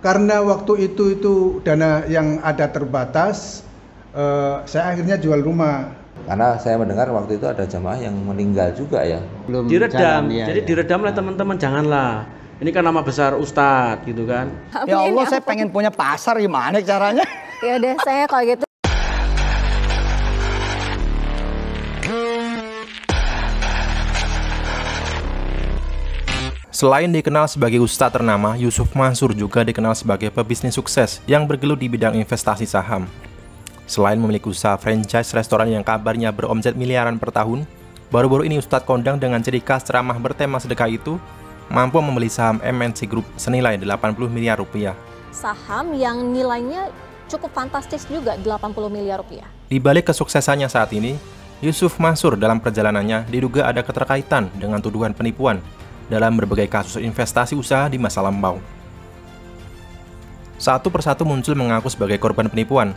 Karena waktu itu dana yang ada terbatas, saya akhirnya jual rumah. Karena saya mendengar waktu itu ada jamaah yang meninggal juga ya. Belum diredam, jadi diredam lah teman-teman, janganlah. Ini kan nama besar Ustadz gitu kan. Ya Allah, saya pengen punya pasar, gimana caranya? Ya udah, saya kalau gitu. Selain dikenal sebagai ustadz ternama, Yusuf Mansur juga dikenal sebagai pebisnis sukses yang bergelut di bidang investasi saham. Selain memiliki usaha franchise restoran yang kabarnya beromset miliaran per tahun, baru-baru ini Ustadz kondang dengan ciri khas ceramah bertema sedekah itu mampu membeli saham MNC Group senilai 80 miliar rupiah. Saham yang nilainya cukup fantastis juga, 80 miliar rupiah. Di balik kesuksesannya saat ini, Yusuf Mansur dalam perjalanannya diduga ada keterkaitan dengan tuduhan penipuan dalam berbagai kasus investasi usaha di masa lampau. Satu persatu muncul mengaku sebagai korban penipuan.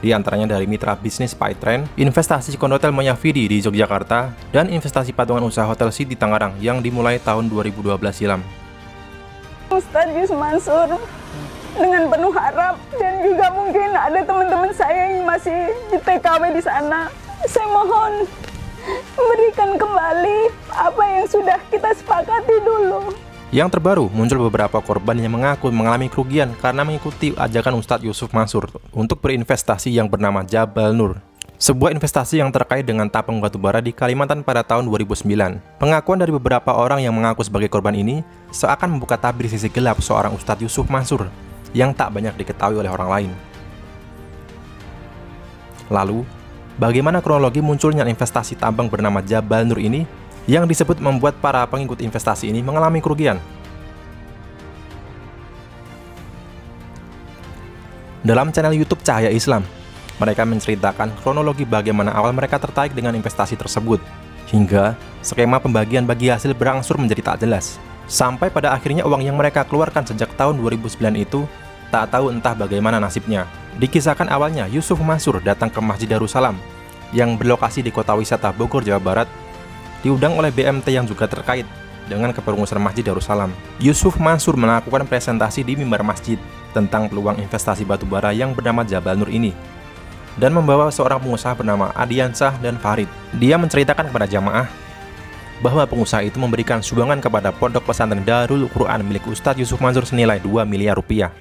Di antaranya dari mitra bisnis Pytrend, investasi kondotel Moyavidi di Yogyakarta, dan investasi patungan usaha Hotel City Tangerang yang dimulai tahun 2012 silam. Ustadz Yusuf Mansur dengan penuh harap, dan juga mungkin ada teman-teman saya yang masih di TKW di sana. Saya mohon berikan kembali apa yang sudah kita sepakati dulu. Yang terbaru, muncul beberapa korban yang mengaku mengalami kerugian karena mengikuti ajakan Ustadz Yusuf Mansur untuk berinvestasi yang bernama Jabal Nur, sebuah investasi yang terkait dengan tambang batubara di Kalimantan pada tahun 2009. Pengakuan dari beberapa orang yang mengaku sebagai korban ini seakan membuka tabir sisi gelap seorang Ustadz Yusuf Mansur yang tak banyak diketahui oleh orang lain. Lalu, bagaimana kronologi munculnya investasi tambang bernama Jabal Nur ini yang disebut membuat para pengikut investasi ini mengalami kerugian? Dalam channel YouTube Cahaya Islam, mereka menceritakan kronologi bagaimana awal mereka tertarik dengan investasi tersebut, hingga skema pembagian bagi hasil berangsur menjadi tak jelas, sampai pada akhirnya uang yang mereka keluarkan sejak tahun 2009 itu tak tahu entah bagaimana nasibnya. Dikisahkan awalnya Yusuf Mansur datang ke Masjid Darussalam yang berlokasi di kota wisata Bogor, Jawa Barat, diundang oleh BMT yang juga terkait dengan kepengurusan Masjid Darussalam. Yusuf Mansur melakukan presentasi di mimbar masjid tentang peluang investasi batubara yang bernama Jabal Nur ini, dan membawa seorang pengusaha bernama Adiansah dan Farid. Dia menceritakan kepada jamaah bahwa pengusaha itu memberikan sumbangan kepada pondok pesantren Darul Quran milik Ustadz Yusuf Mansur senilai 2 miliar rupiah.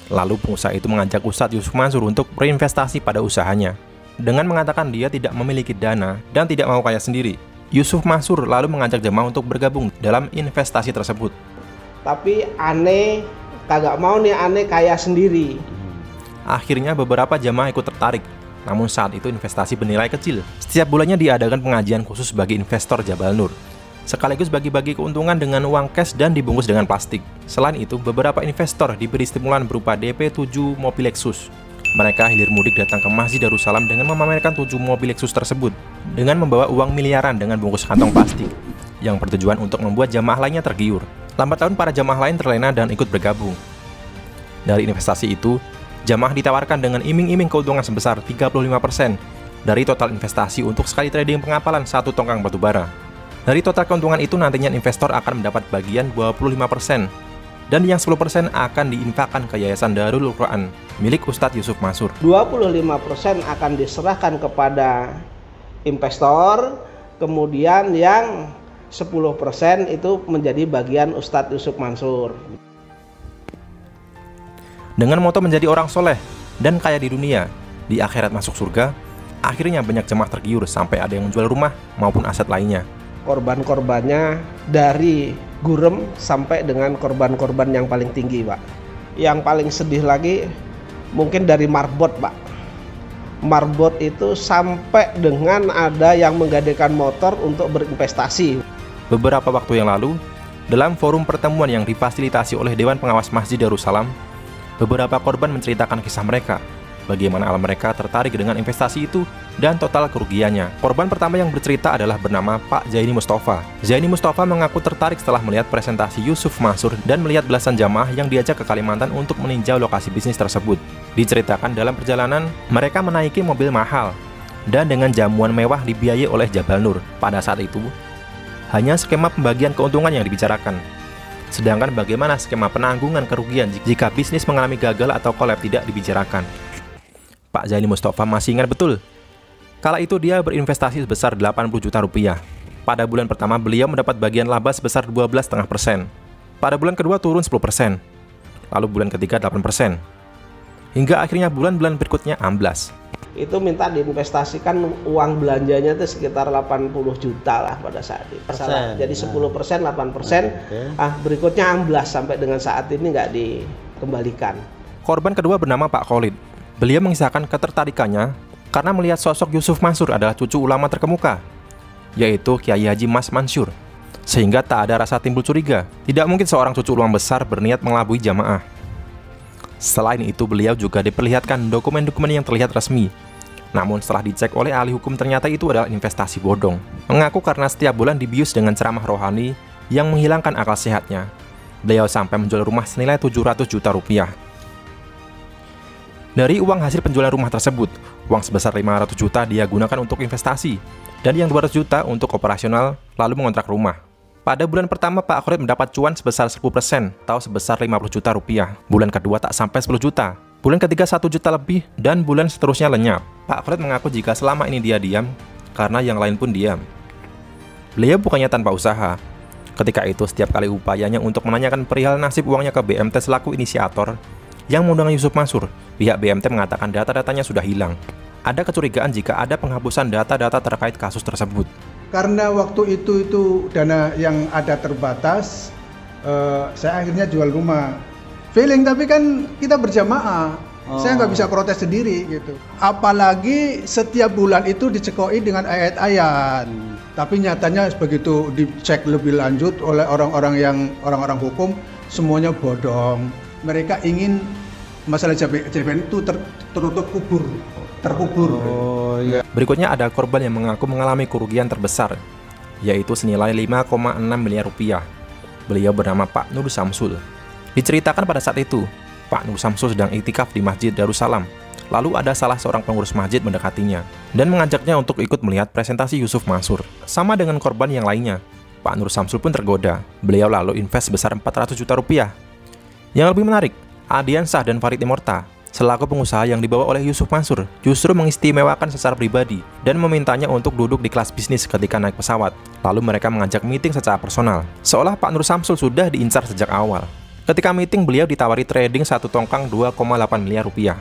Lalu pengusaha itu mengajak Ustadz Yusuf Mansur untuk berinvestasi pada usahanya. Dengan mengatakan dia tidak memiliki dana dan tidak mau kaya sendiri, Yusuf Mansur lalu mengajak jemaah untuk bergabung dalam investasi tersebut. Tapi aneh, kagak mau nih aneh kaya sendiri. Akhirnya beberapa jemaah ikut tertarik, namun saat itu investasi bernilai kecil. Setiap bulannya diadakan pengajian khusus bagi investor Jabal Nur, sekaligus bagi-bagi keuntungan dengan uang cash dan dibungkus dengan plastik. Selain itu, beberapa investor diberi stimulan berupa DP 7 mobil Lexus. Mereka hilir mudik datang ke Masjid Darussalam dengan memamerkan 7 mobil Lexus tersebut dengan membawa uang miliaran dengan bungkus kantong plastik yang bertujuan untuk membuat jamaah lainnya tergiur. Lambat laun para jamaah lain terlena dan ikut bergabung. Dari investasi itu, jamaah ditawarkan dengan iming-iming keuntungan sebesar 35% dari total investasi untuk sekali trading pengapalan satu tongkang batubara. Dari total keuntungan itu nantinya investor akan mendapat bagian 25%. Dan yang 10% akan diinfakkan ke Yayasan Darul Quran milik Ustadz Yusuf Mansur. 25% akan diserahkan kepada investor, kemudian yang 10% itu menjadi bagian Ustadz Yusuf Mansur. Dengan moto menjadi orang soleh dan kaya di dunia, di akhirat masuk surga, akhirnya banyak jemaah tergiur sampai ada yang menjual rumah maupun aset lainnya. Korban-korbannya dari gurem sampai dengan korban-korban yang paling tinggi, Pak. Yang paling sedih lagi mungkin dari marbot, Pak. Marbot itu sampai dengan ada yang menggadaikan motor untuk berinvestasi. Beberapa waktu yang lalu, dalam forum pertemuan yang difasilitasi oleh Dewan Pengawas Masjid Darussalam, beberapa korban menceritakan kisah mereka, bagaimana awal mereka tertarik dengan investasi itu dan total kerugiannya. Korban pertama yang bercerita adalah bernama Pak Zaini Mustafa. Zaini Mustafa mengaku tertarik setelah melihat presentasi Yusuf Mansur dan melihat belasan jamaah yang diajak ke Kalimantan untuk meninjau lokasi bisnis tersebut. Diceritakan dalam perjalanan, mereka menaiki mobil mahal dan dengan jamuan mewah dibiayai oleh Jabal Nur. Pada saat itu, hanya skema pembagian keuntungan yang dibicarakan. Sedangkan bagaimana skema penanggungan kerugian jika bisnis mengalami gagal atau kolab tidak dibicarakan. Pak Zaini Mustafa masih ingat betul. Kala itu dia berinvestasi sebesar 80 juta rupiah. Pada bulan pertama beliau mendapat bagian laba sebesar 12,5%. Pada bulan kedua turun 10%. Lalu bulan ketiga 8%. Hingga akhirnya bulan-bulan berikutnya amblas. Itu minta diinvestasikan uang belanjanya itu sekitar 80 juta lah pada saat itu. Jadi 10%, 8%, berikutnya amblas sampai dengan saat ini nggak dikembalikan. Korban kedua bernama Pak Khalid. Beliau mengisahkan ketertarikannya karena melihat sosok Yusuf Mansur adalah cucu ulama terkemuka, yaitu Kiai Haji Mas Mansur, sehingga tak ada rasa timbul curiga. Tidak mungkin seorang cucu ulama besar berniat mengelabui jamaah. Selain itu, beliau juga diperlihatkan dokumen-dokumen yang terlihat resmi. Namun setelah dicek oleh ahli hukum ternyata itu adalah investasi bodong. Mengaku karena setiap bulan dibius dengan ceramah rohani yang menghilangkan akal sehatnya. Beliau sampai menjual rumah senilai 700 juta rupiah. Dari uang hasil penjualan rumah tersebut, uang sebesar 500 juta dia gunakan untuk investasi, dan yang 200 juta untuk operasional, lalu mengontrak rumah. Pada bulan pertama, Pak Khalid mendapat cuan sebesar 10%, atau sebesar 50 juta rupiah. Bulan kedua tak sampai 10 juta. Bulan ketiga 1 juta lebih, dan bulan seterusnya lenyap. Pak Khalid mengaku jika selama ini dia diam, karena yang lain pun diam. Beliau bukannya tanpa usaha. Ketika itu, setiap kali upayanya untuk menanyakan perihal nasib uangnya ke BMT selaku inisiator, yang mengundang Yusuf Mansur, pihak BMT mengatakan data-datanya sudah hilang. Ada kecurigaan jika ada penghapusan data-data terkait kasus tersebut. Karena waktu itu dana yang ada terbatas, saya akhirnya jual rumah. Feeling tapi kan kita berjamaah, saya nggak bisa protes sendiri gitu. Apalagi setiap bulan itu dicekoi dengan ayat-ayat. Tapi nyatanya begitu dicek lebih lanjut oleh orang-orang hukum, semuanya bodong. Mereka ingin masalah JPN itu terkubur. Berikutnya ada korban yang mengaku mengalami kerugian terbesar, yaitu senilai 5,6 miliar rupiah. Beliau bernama Pak Nur Samsul. Diceritakan pada saat itu, Pak Nur Samsul sedang iktikaf di Masjid Darussalam. Lalu ada salah seorang pengurus masjid mendekatinya dan mengajaknya untuk ikut melihat presentasi Yusuf Mansur. Sama dengan korban yang lainnya, Pak Nur Samsul pun tergoda. Beliau lalu invest sebesar 400 juta rupiah. Yang lebih menarik, Adiansah dan Farid Imorta, selaku pengusaha yang dibawa oleh Yusuf Mansur, justru mengistimewakan secara pribadi dan memintanya untuk duduk di kelas bisnis ketika naik pesawat. Lalu mereka mengajak meeting secara personal, seolah Pak Nur Samsul sudah diincar sejak awal. Ketika meeting, beliau ditawari trading satu tongkang 2,8 miliar rupiah.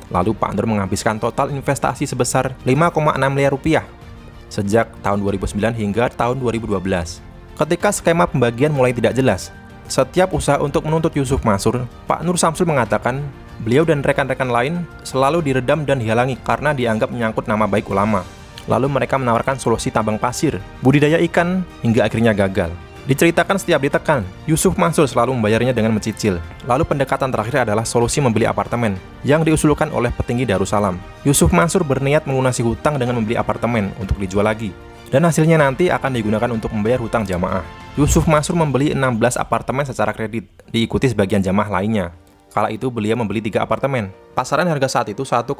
Lalu Pak Nur menghabiskan total investasi sebesar 5,6 miliar rupiah sejak tahun 2009 hingga tahun 2012. Ketika skema pembagian mulai tidak jelas, setiap usaha untuk menuntut Yusuf Mansur, Pak Nur Samsul mengatakan beliau dan rekan-rekan lain selalu diredam dan dihalangi karena dianggap menyangkut nama baik ulama. Lalu mereka menawarkan solusi tambang pasir, budidaya ikan, hingga akhirnya gagal. Diceritakan setiap ditekan, Yusuf Mansur selalu membayarnya dengan mencicil. Lalu pendekatan terakhir adalah solusi membeli apartemen yang diusulkan oleh petinggi Darussalam. Yusuf Mansur berniat melunasi hutang dengan membeli apartemen untuk dijual lagi, dan hasilnya nanti akan digunakan untuk membayar hutang jamaah. Yusuf Mansur membeli 16 apartemen secara kredit, diikuti sebagian jamaah lainnya. Kala itu beliau membeli 3 apartemen. Pasaran harga saat itu 1,5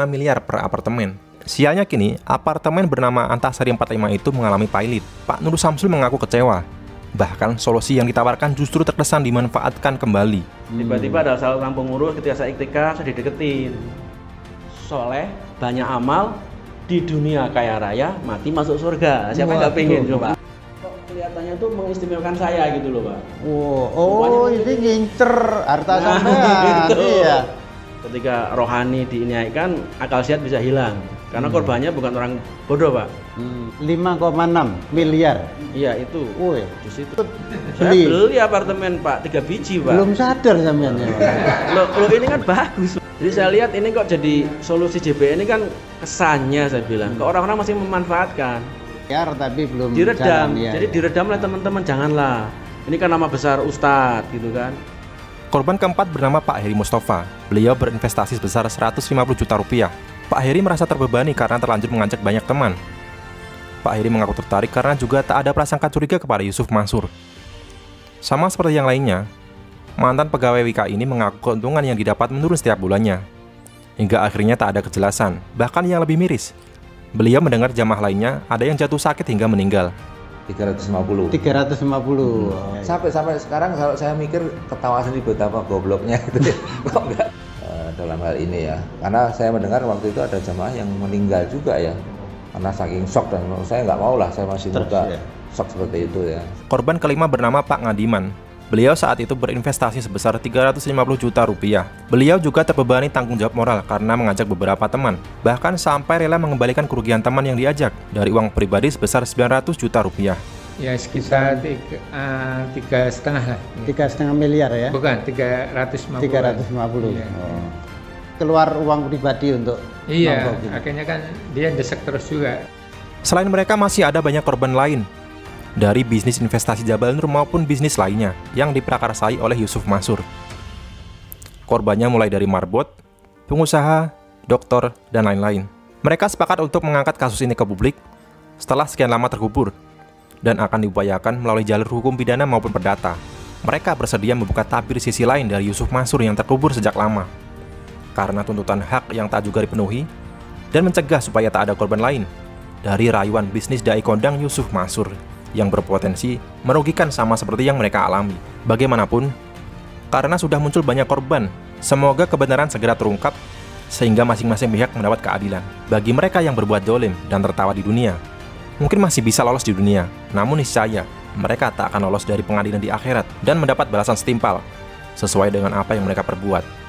miliar per apartemen. Sialnya kini, apartemen bernama Antasari 45 itu mengalami pailit. Pak Nur Samsul mengaku kecewa. Bahkan solusi yang ditawarkan justru terkesan dimanfaatkan kembali. Tiba-tiba ada salah seorang pengurus ketika saya iktikaf, saya dideketin. Soleh, banyak amal, di dunia kaya raya, mati masuk surga. Siapa nggak pengen coba? Kelihatannya tuh mengistimewakan saya gitu loh, Pak. Oh, ini ngincer harta sampean. Gitu. Iya. Ketika rohani dinaikkan, akal sehat bisa hilang. Karena korbannya bukan orang bodoh, Pak. 5,6 miliar. Iya, itu. Woi, di situ. Saya beli apartemen, Pak, 3 biji, Pak. Belum sadar sampean ya. Loh, ini kan bagus. Jadi saya lihat ini kok jadi solusi JPN ini kan kesannya saya bilang. Kok orang-orang masih memanfaatkan. Tapi belum diredam. Jalan, ya. Jadi diredam oleh teman-teman, janganlah. Ini kan nama besar Ustadz gitu kan. Korban keempat bernama Pak Heri Mustafa. Beliau berinvestasi sebesar 150 juta rupiah. Pak Heri merasa terbebani karena terlanjur mengajak banyak teman. Pak Heri mengaku tertarik karena juga tak ada prasangka curiga kepada Yusuf Mansur. Sama seperti yang lainnya, mantan pegawai WK ini mengaku keuntungan yang didapat menurun setiap bulannya. Hingga akhirnya tak ada kejelasan. Bahkan yang lebih miris, beliau mendengar jamaah lainnya ada yang jatuh sakit hingga meninggal. 350. 350. Sampai sekarang kalau saya mikir ketawa sendiri betapa gobloknya gitu. Kok enggak dalam hal ini ya. Karena saya mendengar waktu itu ada jamaah yang meninggal juga ya. Karena saking shock, dan saya nggak mau lah, saya masih muda, shock seperti itu ya. Korban kelima bernama Pak Ngadiman. Beliau saat itu berinvestasi sebesar 350 juta rupiah. Beliau juga terbebani tanggung jawab moral karena mengajak beberapa teman, bahkan sampai rela mengembalikan kerugian teman yang diajak dari uang pribadi sebesar 900 juta rupiah. Ya sekitar 3,5 lah. 3,5 miliar ya? Bukan, 350. 350. Iya. Oh. Keluar uang pribadi untuk iya, akhirnya kan dia desek terus juga. Selain mereka masih ada banyak korban lain dari bisnis investasi Jabal Nur maupun bisnis lainnya yang diprakarsai oleh Yusuf Mansur. Korbannya mulai dari marbot, pengusaha, dokter, dan lain-lain. Mereka sepakat untuk mengangkat kasus ini ke publik setelah sekian lama terkubur dan akan diupayakan melalui jalur hukum pidana maupun perdata. Mereka bersedia membuka tabir sisi lain dari Yusuf Mansur yang terkubur sejak lama karena tuntutan hak yang tak juga dipenuhi dan mencegah supaya tak ada korban lain dari rayuan bisnis dai kondang Yusuf Mansur yang berpotensi merugikan sama seperti yang mereka alami. Bagaimanapun, karena sudah muncul banyak korban, semoga kebenaran segera terungkap sehingga masing-masing pihak mendapat keadilan. Bagi mereka yang berbuat dolim dan tertawa di dunia, mungkin masih bisa lolos di dunia, namun niscaya mereka tak akan lolos dari pengadilan di akhirat dan mendapat balasan setimpal sesuai dengan apa yang mereka perbuat.